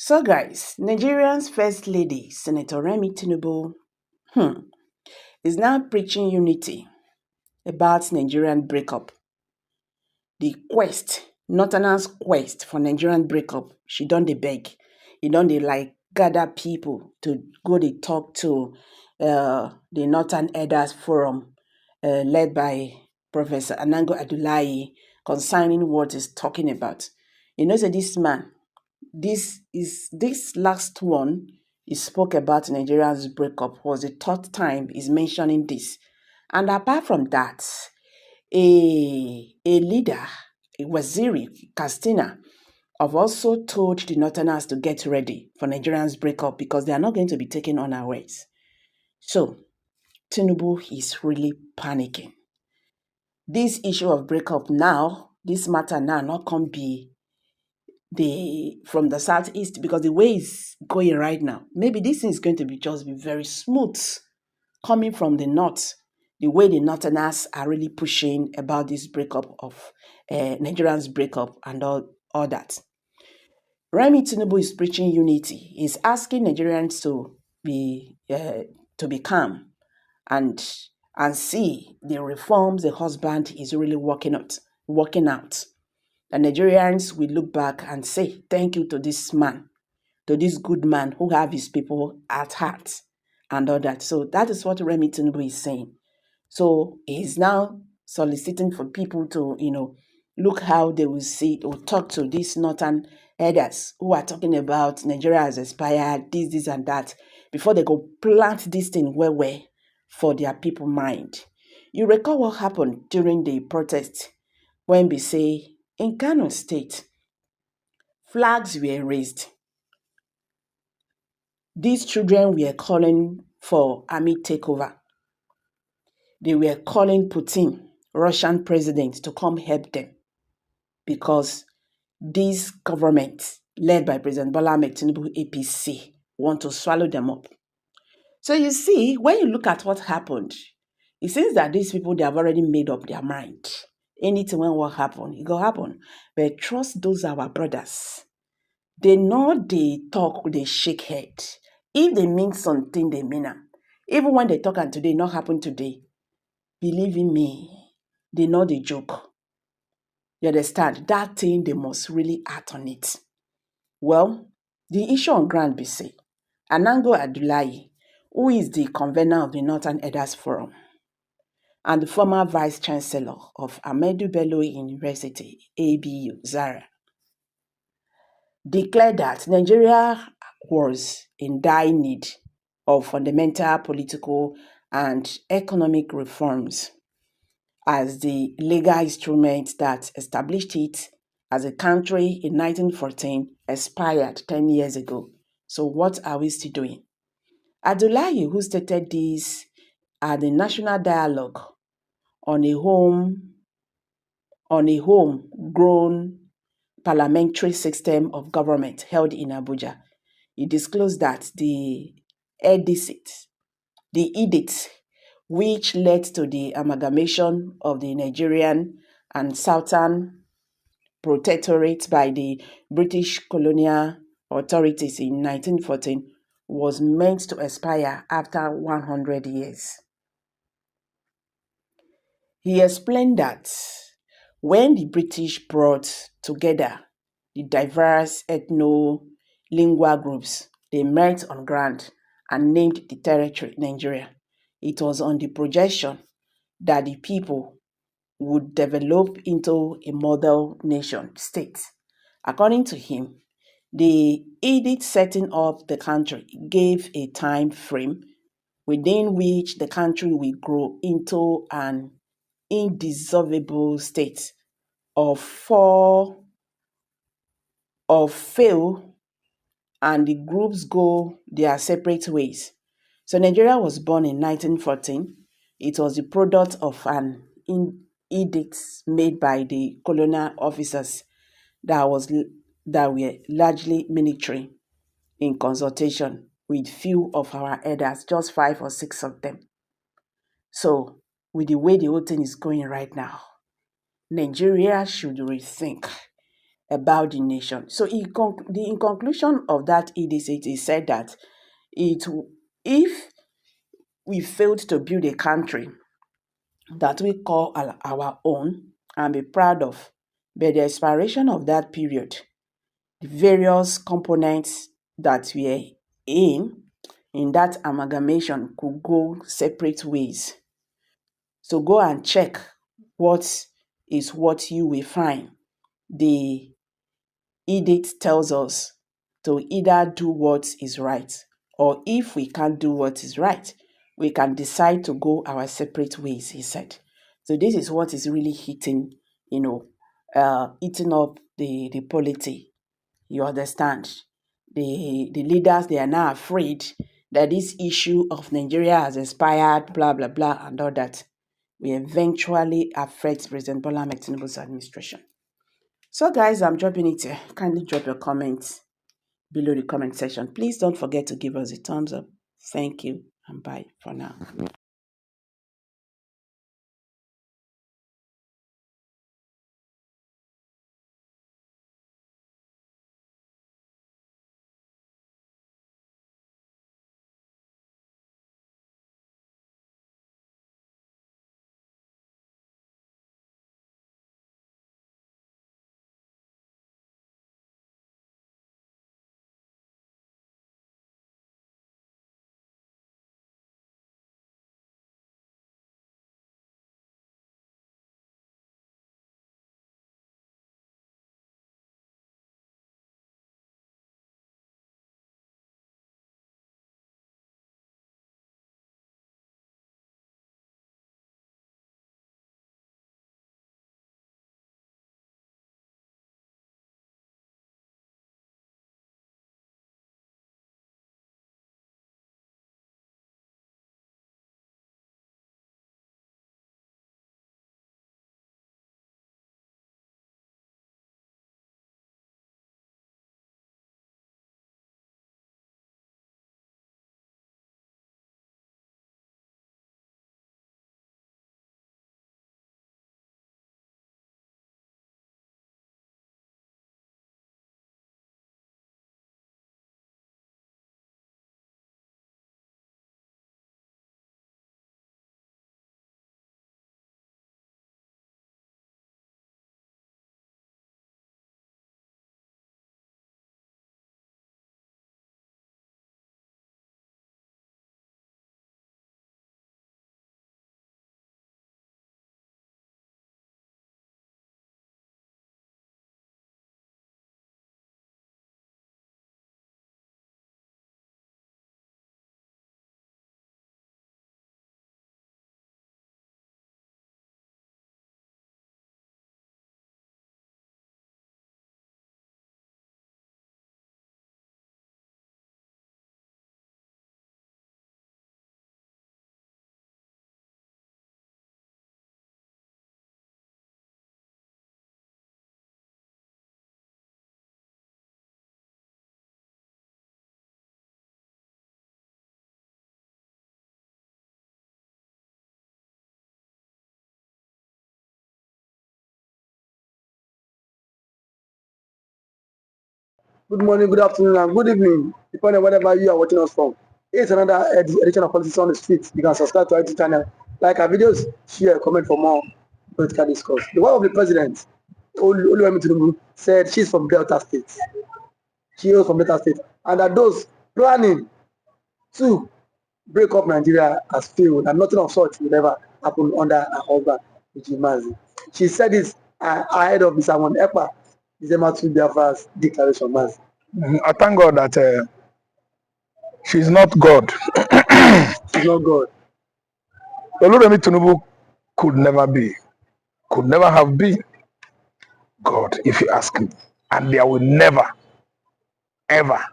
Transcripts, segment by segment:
So guys, Nigerian's First Lady, Senator Remi Tinubu, is now preaching unity about Nigerian breakup. The quest, Northerners' quest for Nigerian breakup, she done the beg. He done the gather people to go they talk to the Northern Elders Forum led by Professor Anango Adulayi concerning what he's talking about. You know, this man, this last one he spoke about Nigeria's breakup was the third time he's mentioning this. And apart from that, a leader, a Waziri Castina, have also told the Northerners to get ready for Nigeria's breakup because they are not going to be taken unawares. So Tinubu is really panicking. This issue of breakup now, this matter now, not can be from the southeast, because the way it's going right now, maybe this thing is going to be very smooth coming from the north. The way the Northerners are really pushing about this breakup of Nigerians breakup and all that. Remi Tinubu is preaching unity. He's asking Nigerians to be calm and see the reforms the husband is really working out. The Nigerians will look back and say thank you to this man, to this good man who have his people at heart and all that. So that is what Remi Tinubu is saying. So he's now soliciting for people to, look how they will see or talk to these northern elders who are talking about Nigeria has expired, this and that, before they go plant this thing where for their people mind. You recall what happened during the protest when we say in Kano State, flags were raised. These children were calling for army takeover. They were calling Putin, Russian president, to come help them because this government, led by President Bola Ahmed Tinubu APC, want to swallow them up. So you see, when you look at what happened, it seems that these people, they have already made up their mind. Anything when what happen, it go happen. But trust those our brothers. They know they talk, they shake head. If they mean something, they mean it. Even when they talk and today, not happen today, believe in me, they know the joke. You understand? That thing, they must really act on it. Well, the issue on ground be say, Anango Adulayi, who is the convener of the Northern Elders Forum and the former vice chancellor of Ahmadu Bello University, ABU, Zaria, declared that Nigeria was in dire need of fundamental political and economic reforms as the legal instrument that established it as a country in 1914 expired 10 years ago. So what are we still doing? Adulayi, who stated this at the National Dialogue on a homegrown parliamentary system of government held in Abuja, he disclosed that the edict which led to the amalgamation of the Nigerian and Southern protectorate by the British colonial authorities in 1914 was meant to expire after 100 years. He explained that when the British brought together the diverse ethno-lingual groups, they met on ground and named the territory Nigeria. It was on the projection that the people would develop into a model nation state. According to him, the edict setting up the country gave a time frame within which the country will grow into an indissoluble state of fail, and the groups go their separate ways. So Nigeria was born in 1914. It was the product of an edict made by the colonial officers that were largely military in consultation with few of our elders, just 5 or 6 of them. So with the way the whole thing is going right now, Nigeria should rethink about the nation. So in conclusion of that edict, it is said that if we failed to build a country that we call our own and be proud of, by the expiration of that period, the various components that were in that amalgamation could go separate ways. So go and check what is what you will find. The edict tells us to either do what is right, or if we can't do what is right, we can decide to go our separate ways, he said. So this is what is really eating up the polity. You understand? The leaders, they are now afraid that this issue of Nigeria has expired, blah, blah, blah, and all that will eventually affect President Bola Ahmed Tinubu's administration. So guys, I'm dropping it here. Kindly drop your comments below the comment section. Please don't forget to give us a thumbs up. Thank you, and bye for now. Good morning, good afternoon, and good evening, depending on whatever you are watching us from. It's another edition of Politics on the Street. You can subscribe to our YouTube channel, like our videos, share, comment for more political discourse. The wife of the president, Remi Tinubu, said she's from Delta State. She is from Delta State, and that those planning to break up Nigeria has failed, and nothing of such will ever happen under her husband, Mazi. She said this ahead of Mr. Ekpa, December 2 Biafra's declaration, Mazi. I thank God that she's not God. She's not God. Remi Tinubu could never be, could never have been God, if you ask me. And there will never, ever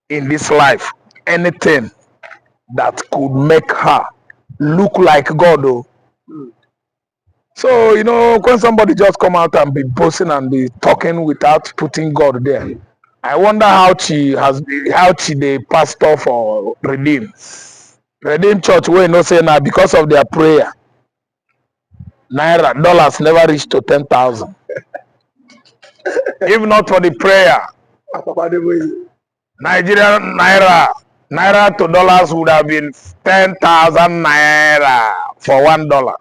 in this life anything that could make her look like God. Oh. So, when somebody just come out and be boasting and be talking without putting God there, I wonder how she the pastor for Redeem Church wey no say now because of their prayer, naira dollars never reach to 10,000. If not for the prayer, Nigerian naira to dollars would have been 10,000 naira for $1.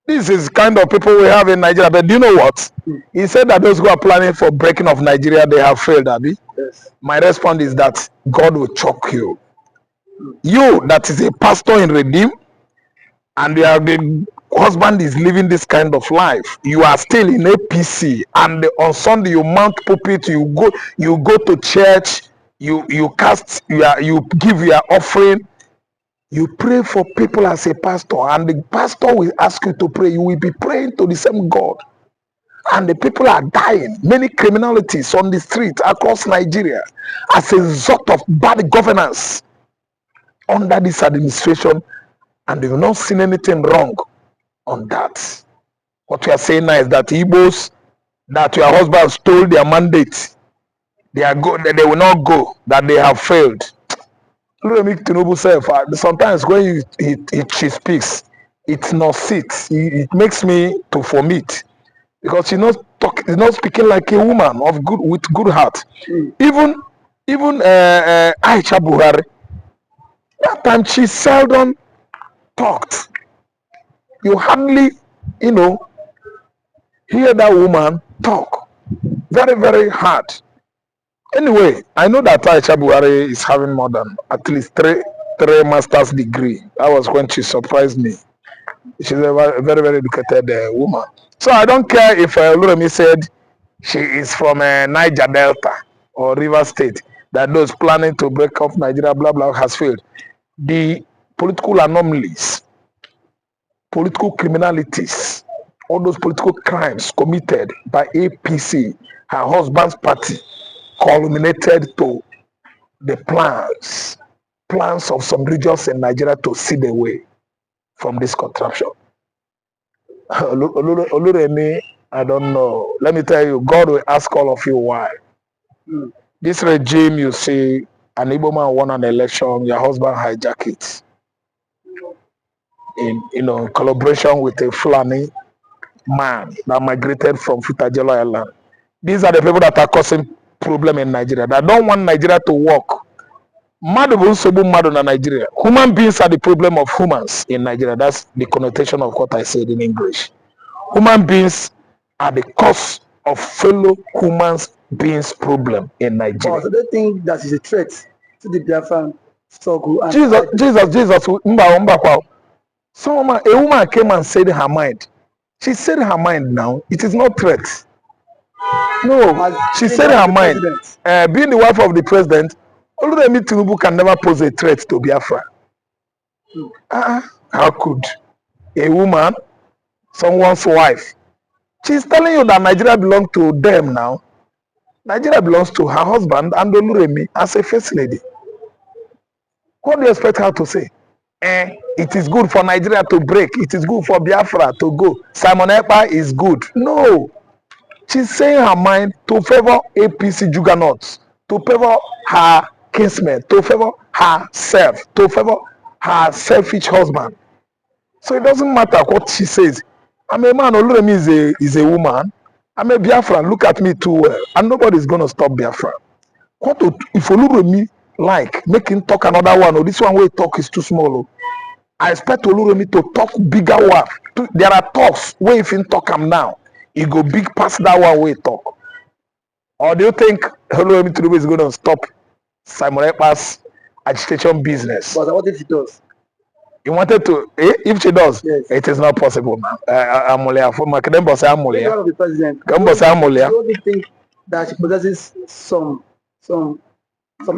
This is kind of people we have in Nigeria. But do you know what? He said that those who are planning for breaking of Nigeria, they have failed, Abi. Yes. My response is that God will choke you. You that is a pastor in Redeem, and the husband is living this kind of life. You are still in APC, and on Sunday you mount pulpit, you go to church, you cast, you give your offering. You pray for people as a pastor, and the pastor will ask you to pray. You will be praying to the same God. And the people are dying. Many criminalities on the street across Nigeria as a result of bad governance under this administration, and they've not seen anything wrong on that. What we are saying now is that Igbos, that your husband stole their mandate, they will not go, that they have failed. Remi Tinubu said, sometimes when she speaks, it's not sits. It makes me to vomit because she's not speaking like a woman with good heart. Even Aisha Buhari, that time she seldom talked. You hardly, hear that woman talk. Very, very hard. Anyway, I know that Aisha Buhari is having more than at least three master's degree. That was when she surprised me. She's a very, very educated woman. So I don't care if Oluremi said she is from Niger Delta or River State, that those planning to break off Nigeria, blah, blah, has failed. The political anomalies, political criminalities, all those political crimes committed by APC, her husband's party, culminated to the plans of some regions in Nigeria to see the way from this contraption. Oluremi, I don't know. Let me tell you, God will ask all of you why. This regime, you see, an Igbo man won an election, your husband hijacked it. In collaboration with a Fulani man that migrated from Futajelo Island. These are the people that are causing problem in Nigeria, that don't want Nigeria to work. Nigeria. Human beings are the problem of humans in Nigeria. That's the connotation of what I said in English. Human beings are the cause of fellow human beings' problem in Nigeria. So they think that is a threat to the Biafran struggle. Jesus. A woman came and said her mind. She said her mind now. It is not threat. No, she said her mind. Being the wife of the president, Remi Tinubu can never pose a threat to Biafra. How could a woman, someone's wife, she's telling you that Nigeria belongs to them now. Nigeria belongs to her husband and Oluremi as a first lady. What do you expect her to say? It is good for Nigeria to break. It is good for Biafra to go. Simon Ekpa is good. No. She's saying her mind to favor APC juggernauts, to favor her kinsmen, to favor herself, to favor her selfish husband. So it doesn't matter what she says. I'm a man, Oluremi is a woman. I'm a Biafran, look at me too well. And nobody's going to stop Biafra. If Oluremi make him talk another one, or this one where he talk is too small. I expect Oluremi to talk bigger one. There are talks where if he talk him now, he go big past that one where he talk. Or do you think Remi Tinubu is going to stop Simon Ekpa's agitation business? But what if he does? He wanted to. If she does, yes. It is not possible now. Amulia, for my Kadembo say Amulia. One of the president. Amulia. Do you think that she possesses some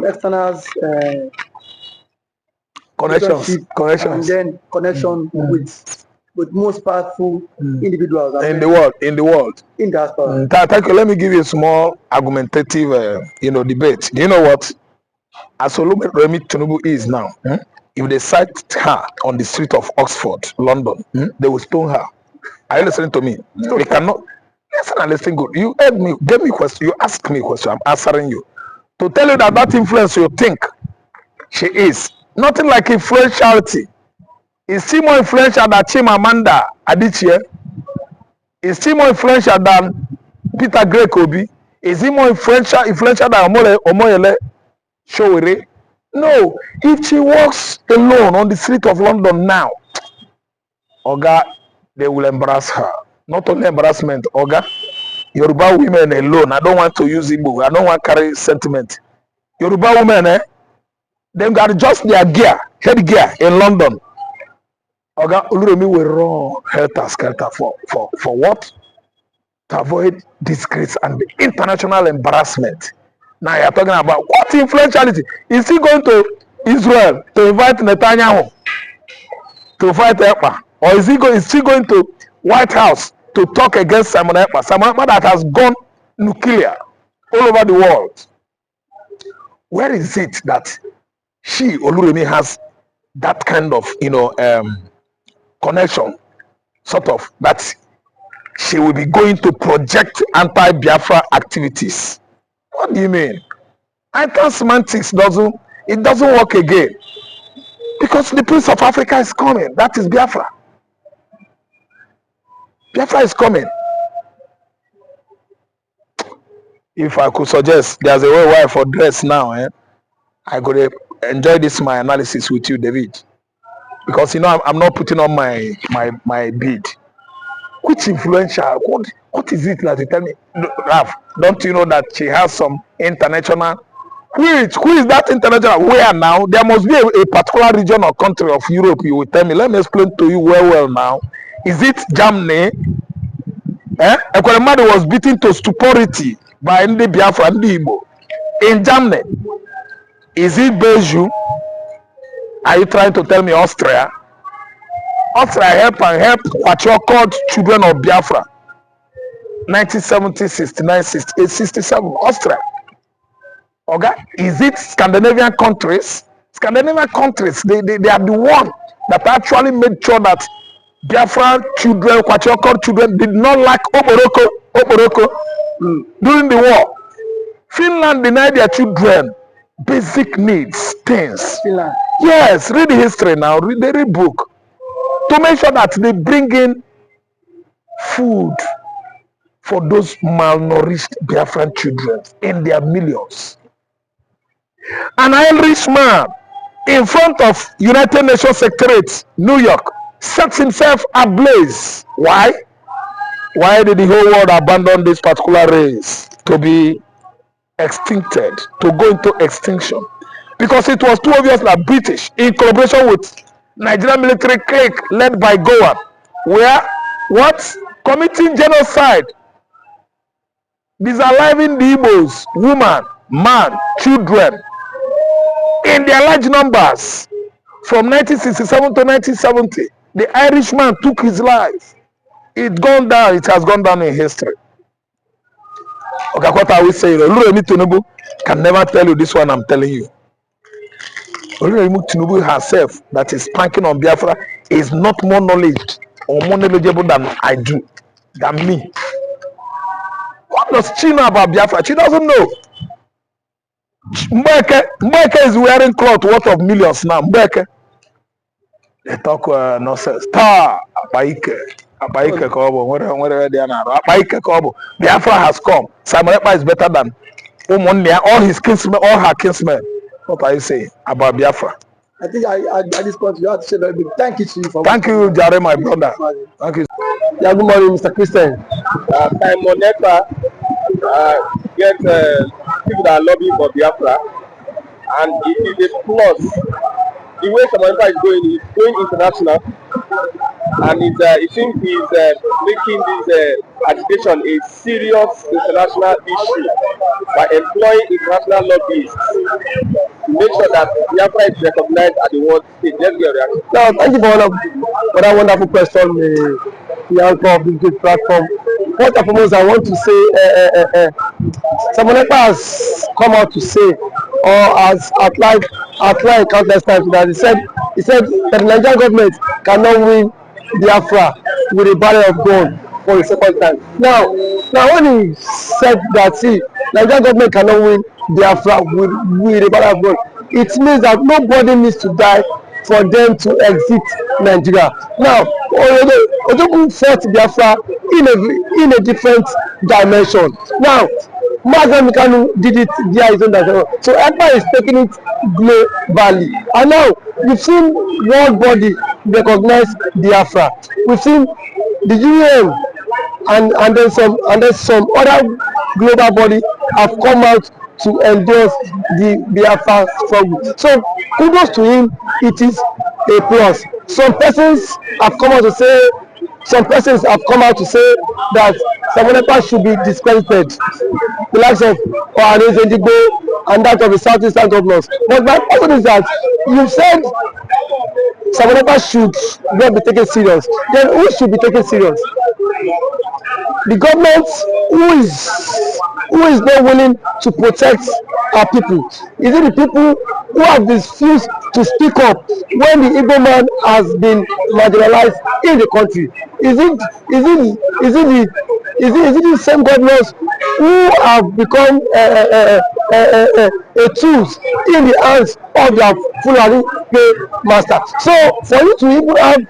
external connections, and then connection with most powerful individuals in the world, in diaspora? Thank you. Let me give you a small argumentative, debate. Do you know what? As Remi Tinubu is now, if they sight her on the street of Oxford, London, they will stone her. Are you listening to me? We cannot listen and listen good. You asked me, gave me question. You asked me a question. I'm answering you to tell you that influence you think she is nothing like influentiality. Is she more influential than Chimamanda Adichie? Is she more influential than Peter Greg Obi? Is he more influential than Omoyele Showere? No. If she walks alone on the street of London now, Oga, they will embarrass her. Not only embarrassment, Oga, Yoruba women alone. I don't want to use Igbo. I don't want to carry sentiment. Yoruba women, they got adjust their gear, head gear in London. Oga Oluremi will run helter skelter for what? To avoid disgrace and international embarrassment. Now you're talking about what influentiality? Is he going to Israel to invite Netanyahu to fight Ekpa? Or is he going to White House to talk against Simon Ekpa? Simon Ekpa that has gone nuclear all over the world. Where is it that she, Oluremi, has that kind of, connection, sort of, that she will be going to project anti-Biafra activities? What do you mean? I think semantics doesn't work again. Because the Prince of Africa is coming. That is Biafra. Biafra is coming. If I could suggest, there's a way for dress now. I could enjoy this my analysis with you, David. Because I'm not putting on my bid. Which influential? What is it that you tell me? Raf, don't you know that she has some international? Who is that international? Where now? There must be a particular region or country of Europe. You will tell me. Let me explain to you well now. Is it Germany? Ekweremadu was beaten to stupidity by Ndi Biafra Ndi Igbo in Germany. Is it Belgium? Are you trying to tell me Austria? Austria help what you called children of Biafra. 1970, 69, 68, 67. Austria. Okay? Is it Scandinavian countries? Scandinavian countries, they are the one that actually made sure that Biafran children, what you call children, did not lack Oporoko during the war. Finland denied their children basic needs, things. Finland. Yes, read the history now, read the book. To make sure that they bring in food for those malnourished Biafran children in their millions. An Irish man in front of United Nations Secretariat, New York, sets himself ablaze. Why? Why did the whole world abandon this particular race to be extincted, to go into extinction? Because it was too obvious that British, in collaboration with Nigerian military clique led by Gowan, were what? Committing genocide, disaliving the Igbos, women, man, children, in their large numbers. From 1967 to 1970, the Irishman took his life. It has gone down in history. Okay, what I will say, Remi Tinubu can never tell you this one I'm telling you. Remi Tinubu herself, that is spanking on Biafra, is not more knowledge or more knowledgeable than I do, than me. What does she know about Biafra? She doesn't know. Mbeke is wearing cloth worth of millions now. Mbeke. They talk nonsense. Apaike Kobo, whatever they are now. Apaike Kobo. Biafra has come. Simon Ekpa is better than all his kinsmen, all her kinsmen. What are you saying about Biafra? I think at this point you have to say very big thank you to you for. Thank you, Jare, my brother. Thank you. Yeah, good morning, Mr. Christian. Simon Ekpa get people that are lobbying for Biafra, and it is a plus. The way Simon Ekpa is going international, and it seems he's making this agitation a serious international issue by employing international lobbyists to make sure that Biafra is recognized at the world stage. Let's get a reaction. Now, thank you for that wonderful question, the anchor of this great platform. First and foremost, I want to say Simon Ekpa has come out to say, or has outlined countless times, that he said that the Nigerian government cannot win Biafra with a barrel of gun for the second time. Now when he said that, Nigerian government cannot win Biafra with a barrel of gun, it means that nobody needs to die for them to exit Nigeria. Now, Ojogun fought Biafra in a different dimension. Now, Remi Tinubu did it via his own dimension. So Ekpa is taking it globally. And now, we've seen world body recognize Biafra. We've seen the UN and then some other global body have come out to endorse the Biafra struggle. So kudos to him, it is a plus. Some persons have come out to say that Samonekpa should be discredited, the likes of Ohanes Edigbo and that of the southeastern governors. But my question is that you said Samonekpa should not be taken serious. Then who should be taken serious? The government who is not willing to protect our people? Is it the people who have refused to speak up when the Igbo man has been marginalized in the country? Is it the same governors who have become a tools in the hands of their Fulani master? So for you to even have